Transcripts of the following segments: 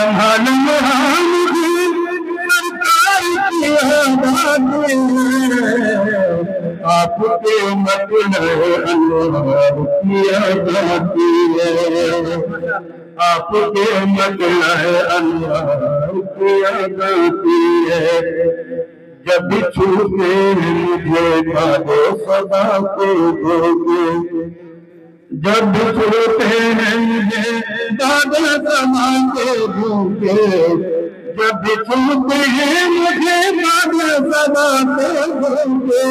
لمحہ لمحہ مجھے سرکار کی آبادی ہے، آپ کے مطلع انوار کی آبادی ہے، آپ کے مطلع انوار کی آبادی ہے۔ جب چھوتے ہیں مجھے باد صدا کے دھوکے، جب چھوتے ہیں مجھے باد صدا کے دھوکے، جب چھوتے ہیں مجھے باد صدا کے دھوکے،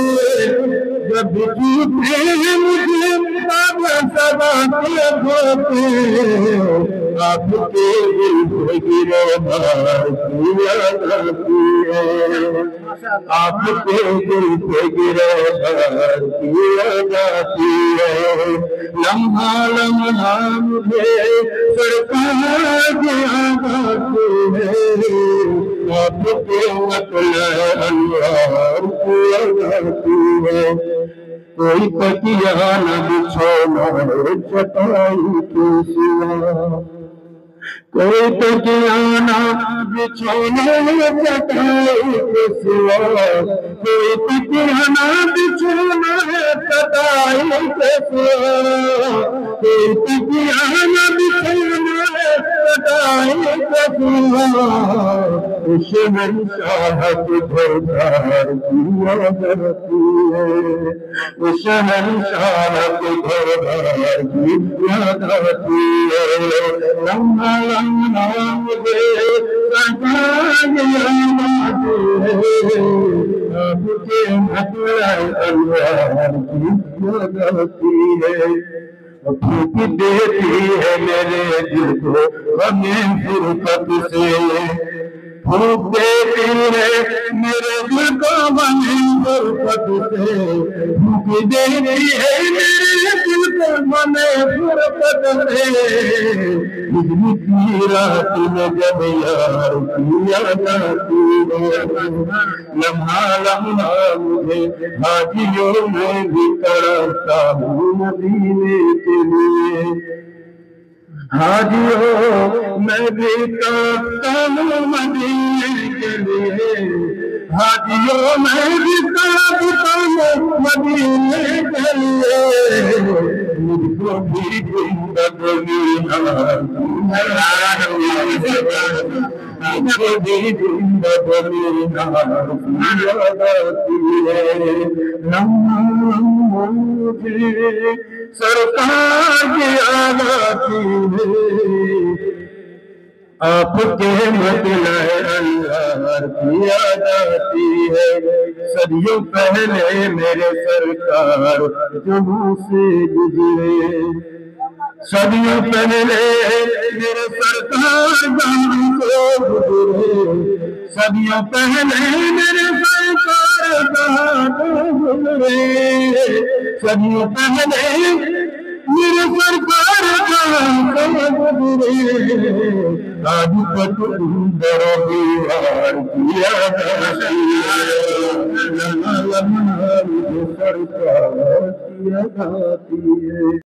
جب چھوتے ہیں مجھے باد صدا کے دھوکے، آپ کے دل سے گرفتار کیا جاتی ہے، آپ کے دل سے گرفتار کیا جاتی ہے۔ لمحہ لمحہ مجھے سرکار کی آبادی ہے، آپ کے مطلع انوار کیا جاتی ہے۔ کوئی تکیہ نہ بچھونا چٹائی کے سوا، کوئی تکیہ نہ بچھونا چٹائی کے سوا، کوئی تکیہ نہ بچھونا چٹائی کے سوا، کوئی تکیہ نہ بچھونا چٹائی کے سوا، شہنشاہ کے گھردار کیا جاتی ہے، شہنشاہ کے گھردار کیا جاتی ہے۔ لمحہ لمحہ مجھے سرکار کی آبادی ہے، آپ کے مطلع انوار کیا جاتی ہے۔ پھونک دیتی ہے میرے دل کو غم فرقت سے، پھونک دیتی ہے میرے دل کو غم فرقت سے، پھونک دیتی ہے میرے دل کو غم فرقت سے۔ بجلی کی رات میں جب یار کیا جاتی ہے، لمحہ لمحہ مجھے حاجیوں میں بھی تڑپتا ہوں مدینے کے لیے، حاجیوں میں بھی تڑپتا ہوں مدینے کے لیے، حاجیوں میں بھی تڑپتا ہوں مدینے کے لیے۔ مجھ کو بھی زندگی مجھ کو بھی زندگی کیا جاتی ہے۔ لمحہ لمحہ مجھے سرکار کی آبادی ہے، آپ کے مطلع انوار کیا جاتی ہے۔ صدیوں پہلے میرے سرکار جہاں سے گزرے، صدیوں پہلے میرے سرکار جہاں سے گزرے، صدیوں پہلے میرے سرکار جہاں سے گزرے، صدیوں پہلے میرے سرکار جہاں سے گزرے۔ آج تک در دیوار کیا جاتی ہے، لمحہ لمحہ مجھے سرکار کیا جاتی ہے۔